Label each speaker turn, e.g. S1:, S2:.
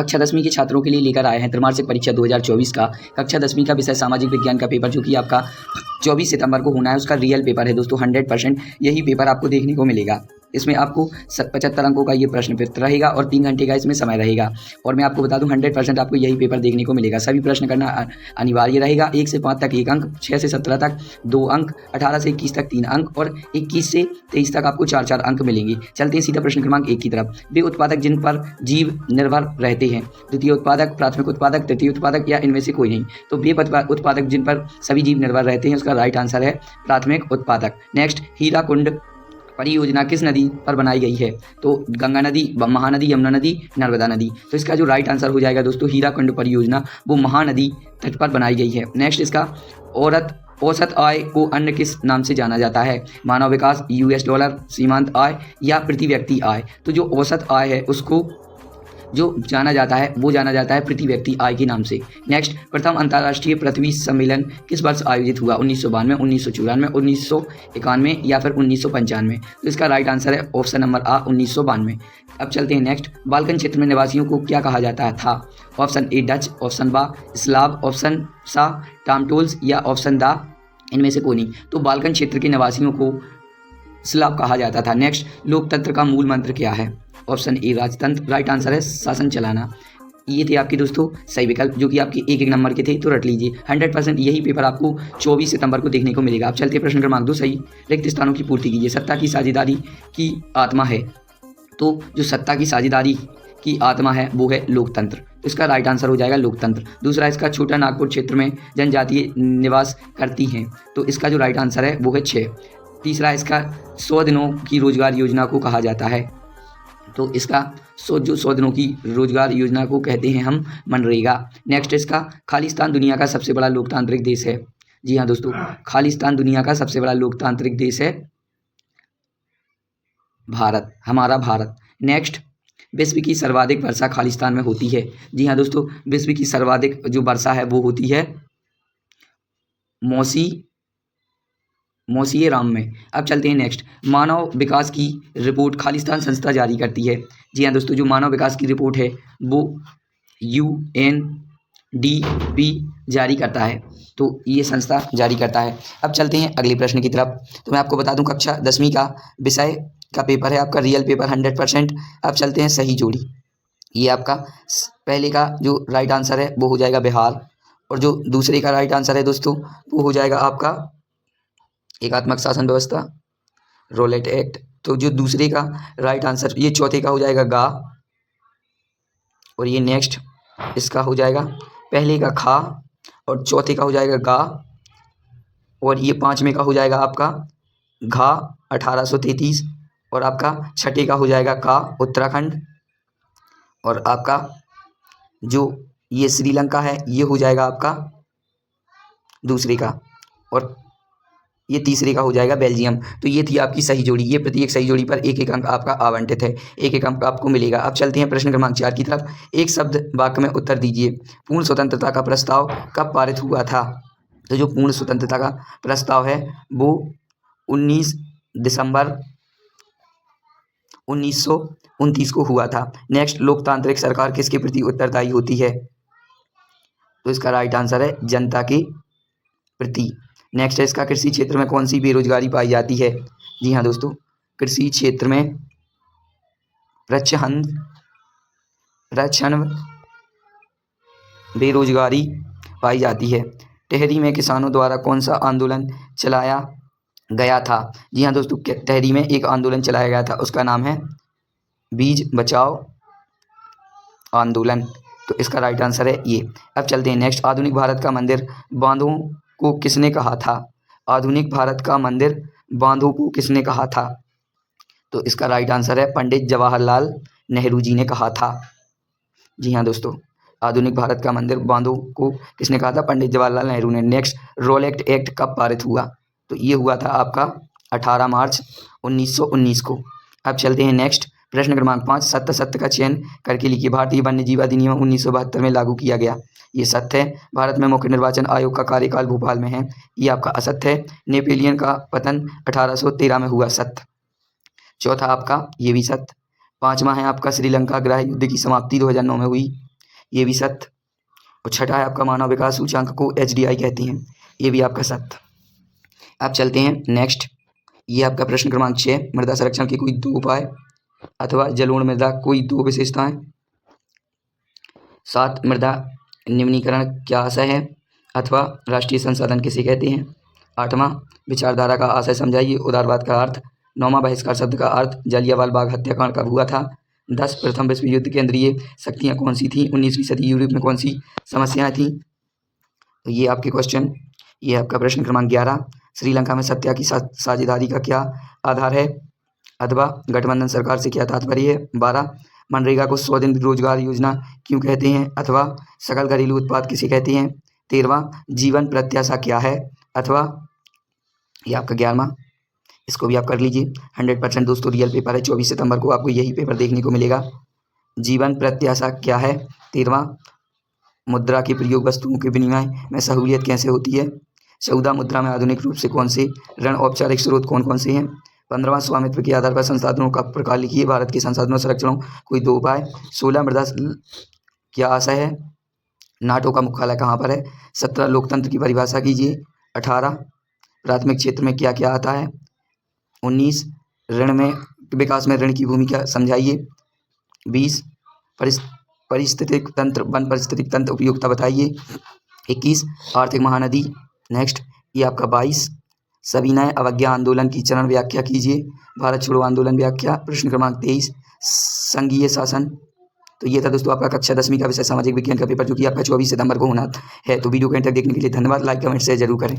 S1: कक्षा 10वीं के छात्रों के लिए लेकर आए हैं त्रैमासिक परीक्षा 2024 का कक्षा 10वीं का विषय सामाजिक विज्ञान का पेपर, जो कि आपका 24 सितंबर को होना है। उसका रियल पेपर है दोस्तों, 100% यही पेपर आपको देखने को मिलेगा। इसमें आपको 75 अंकों का ये प्रश्न पत्र रहेगा और 3 घंटे का इसमें समय रहेगा। और मैं आपको बता दूं 100% आपको यही पेपर देखने को मिलेगा। सभी प्रश्न करना अनिवार्य रहेगा। 1 से 5 तक 1 अंक, 6 से 17 तक 2 अंक, 18 से 21 तक 3 अंक और 21 से 23 तक आपको 4-4 अंक मिलेंगे। चलते हैं सीधा प्रश्न क्रमांक 1 की तरफ। वे उत्पादक जिन पर जीव निर्भर रहते हैं। द्वितीय उत्पादक, प्राथमिक उत्पादक, तृतीय उत्पादक या इनमें से कोई नहीं। तो वे उत्पादक जिन पर सभी जीव निर्भर रहते हैं, उसका राइट आंसर है प्राथमिक उत्पादक। नेक्स्ट, हीराकुंड परियोजना किस नदी पर बनाई गई है? तो गंगा नदी, महानदी, यमुना नदी, नर्मदा नदी। तो इसका जो राइट आंसर हो जाएगा दोस्तों, हीराकुंड परियोजना वो महानदी तट पर बनाई गई है। नेक्स्ट, इसका औसत आय को अन्य किस नाम से जाना जाता है? मानव विकास, US डॉलर, सीमांत आय या प्रति व्यक्ति आय। तो जो औसत आय है उसको जो जाना जाता है वो जाना जाता है प्रति व्यक्ति आय के नाम से। नेक्स्ट, प्रथम अंतर्राष्ट्रीय पृथ्वी सम्मेलन किस वर्ष आयोजित हुआ? 1992, 1994, 1991 या फिर 1995। तो इसका राइट आंसर है ऑप्शन नंबर A 1992। अब चलते हैं नेक्स्ट, बाल्कन क्षेत्र में निवासियों को क्या कहा जाता था? Option A Dutch, option B Slav, option सा टामटोल्स या ऑप्शन द इनमें से कोई नहीं। तो बाल्कन क्षेत्र के निवासियों को स्लाव कहा जाता था। नेक्स्ट, लोकतंत्र का मूल मंत्र क्या है? ऑप्शन ए राजतंत्र। राइट आंसर है शासन चलाना। ये थे आपके दोस्तों सही विकल्प, जो कि आपके एक नंबर के थे, तो रट लीजिए। 100% यही पेपर आपको 24 सितंबर को देखने को मिलेगा। अब चलते हैं प्रश्न क्रमांक 2। सही रिक्त स्थानों की पूर्ति कीजिए। सत्ता की साझेदारी की आत्मा है। तो जो सत्ता की साझेदारी की आत्मा है वो है लोकतंत्र। तो इसका राइट आंसर हो जाएगा लोकतंत्र। दूसरा, इसका छोटा नागपुर क्षेत्र में जनजातीय निवास करती हैं। तो इसका जो राइट आंसर है वो है 6। तीसरा, इसका 100 दिनों की रोजगार योजना को कहा जाता है। तो इसका 100 दिनों की रोजगार योजना को कहते हैं हम मनरेगा। नेक्स्ट, इसका खालिस्तान दुनिया का सबसे बड़ा लोकतांत्रिक देश है। जी हाँ दोस्तों, खालिस्तान दुनिया का सबसे बड़ा लोकतांत्रिक देश है भारत, हमारा भारत। नेक्स्ट, विश्व की सर्वाधिक वर्षा खालिस्तान में होती है। जी हाँ दोस्तों, विश्व की सर्वाधिक जो वर्षा है वो होती है मौसी राम में। अब चलते हैं नेक्स्ट, मानव विकास की रिपोर्ट खालिस्तान संस्था जारी करती है। जी हाँ दोस्तों, जो मानव विकास की रिपोर्ट है वो UNDP जारी करता है। तो ये संस्था जारी करता है। अब चलते हैं अगले प्रश्न की तरफ। तो मैं आपको बता दूं कक्षा 10वीं का विषय का पेपर है आपका रियल पेपर 100%। अब चलते हैं सही जोड़ी। ये आपका पहले का जो राइट आंसर है वो हो जाएगा बिहार, और जो दूसरे का राइट आंसर है दोस्तों वो हो जाएगा आपका एकात्मक शासन व्यवस्था, रोलेट एक्ट। तो जो दूसरे का राइट आंसर, ये चौथे का हो जाएगा गा, और ये नेक्स्ट इसका हो जाएगा पहले का खा, और चौथे का हो जाएगा गा, और ये पांचवें का हो जाएगा आपका घा 1833, और आपका छठे का हो जाएगा का उत्तराखंड, और आपका जो ये श्रीलंका है ये हो जाएगा आपका दूसरे का, और ये तीसरे का हो जाएगा बेल्जियम। तो ये थी आपकी सही जोड़ी। ये प्रत्येक सही जोड़ी पर 1-1 अंक आपका आवंटित है, 1-1 अंक आपको मिलेगा। अब चलते हैं प्रश्न क्रमांक 4 की तरफ। एक शब्द वाक्य में उत्तर दीजिए। पूर्ण स्वतंत्रता का प्रस्ताव कब पारित हुआ था? तो जो पूर्ण स्वतंत्रता का प्रस्ताव है वो 19 दिसंबर 1929 को हुआ था। नेक्स्ट, लोकतांत्रिक सरकार किसके प्रति उत्तरदायी होती है? तो इसका राइट आंसर है जनता के प्रति। नेक्स्ट है इसका, कृषि क्षेत्र में कौन सी बेरोजगारी पाई जाती है? जी हाँ दोस्तों, कृषि क्षेत्र में प्रच्छन्न बेरोजगारी पाई जाती है। टिहरी में किसानों द्वारा कौन सा आंदोलन चलाया गया था? जी हाँ दोस्तों, टिहरी में एक आंदोलन चलाया गया था, उसका नाम है बीज बचाओ आंदोलन। तो इसका राइट आंसर है ये। अब चलते हैं नेक्स्ट, आधुनिक भारत का मंदिर बांधों को किसने कहा था? आधुनिक भारत का मंदिर बांधों को किसने कहा था? तो इसका राइट आंसर है पंडित जवाहरलाल नेहरू जी ने कहा था। जी हाँ दोस्तों, आधुनिक भारत का मंदिर बांधों को किसने कहा था? पंडित जवाहरलाल नेहरू ने। नेक्स्ट, रोलेट एक्ट कब पारित हुआ? तो ये हुआ था आपका 18 मार्च 1919 को। अब चलते हैं नेक्स्ट, प्रश्न क्रमांक 5। सत्य का चयन करके लिखिए। भारतीय वन्य जीव अधिनियम 1972 में लागू किया गया। ये सत्य है। भारत में मुख्य निर्वाचन आयोग का कार्यकाल भोपाल में है। ये आपका असत्य है। नेपोलियन का पतन 1813 में हुआ। सत्य। चौथा आपका ये भी सत्य। पांचवा है आपका श्रीलंका गृह युद्ध की समाप्ति 2009 में हुई। ये भी सत्य। और छठा है आपका मानव विकास सूचांक को HDI कहते हैं, ये भी आपका सत्य। अब चलते हैं नेक्स्ट। ये आपका प्रश्न क्रमांक 6, मृदा संरक्षण के कोई 2 उपाय अथवा जलोढ़ मृदा कोई 2 विशेषताएं। 7, मृदा निम्नीकरण क्या आशय है अथवा राष्ट्रीय संसाधन किसे कहते हैं। 8वां, विचारधारा का आशय समझाइए, उदारवाद का अर्थ। 9वां, बहिष्कार शब्द का अर्थ, जलियांवाला बाग हत्याकांड कब हुआ था। 10, प्रथम विश्व युद्ध केंद्रीय शक्तियाँ कौन सी थीं। 19वीं सदी यूरोप में कौन सी समस्याएं थीं। तो ये आपके क्वेश्चन। ये आपका प्रश्न क्रमांक 11, श्रीलंका में सत्या की साझेदारी का क्या आधार है अथवा गठबंधन सरकार से क्या तात्पर्य है। 12, मनरेगा को 100 दिन रोजगार योजना क्यों कहते हैं अथवा सकल घरेलू उत्पाद किसे कहते हैं। 13वां, जीवन प्रत्याशा क्या है अथवा ये आपका 11वां, इसको भी आप कर लीजिए। 100% दोस्तों रियल पेपर है, 24 सितंबर को आपको यही पेपर देखने को मिलेगा। जीवन प्रत्याशा क्या है। 13वां, मुद्रा के प्रयोग वस्तुओं के विनिमय में सहूलियत कैसे होती है। 14, मुद्रा में आधुनिक रूप से कौन से ऋण औपचारिक स्रोत कौन कौन से हैं। 15वां, स्वामित्व के आधार पर संसाधनों का प्रकार लिखिए, भारत के संसाधनों संरक्षणों कोई 2 उपाय। 16, मृदा क्या आशय है, नाटो का मुख्यालय कहाँ पर है। 17, लोकतंत्र की परिभाषा कीजिए। 18, प्राथमिक क्षेत्र में क्या क्या आता है। 19, ऋण में विकास में ऋण की भूमिका समझाइए। 20, पारिस्थितिक तंत्र वन पारिस्थितिक तंत्र उपयोगिता बताइए। 21, आर्थिक महानदी। नेक्स्ट ये आपका 22, सविनय अवज्ञा आंदोलन की चरण व्याख्या कीजिए, भारत छोड़ो आंदोलन व्याख्या। प्रश्न क्रमांक 23, संघीय शासन। तो ये था दोस्तों आपका कक्षा 10वीं का विषय सामाजिक विज्ञान का पेपर, जो कि आपका 24 सितंबर को होना है। तो वीडियो को एंड तक देखने के लिए धन्यवाद। लाइक कमेंट शेयर जरूर करें।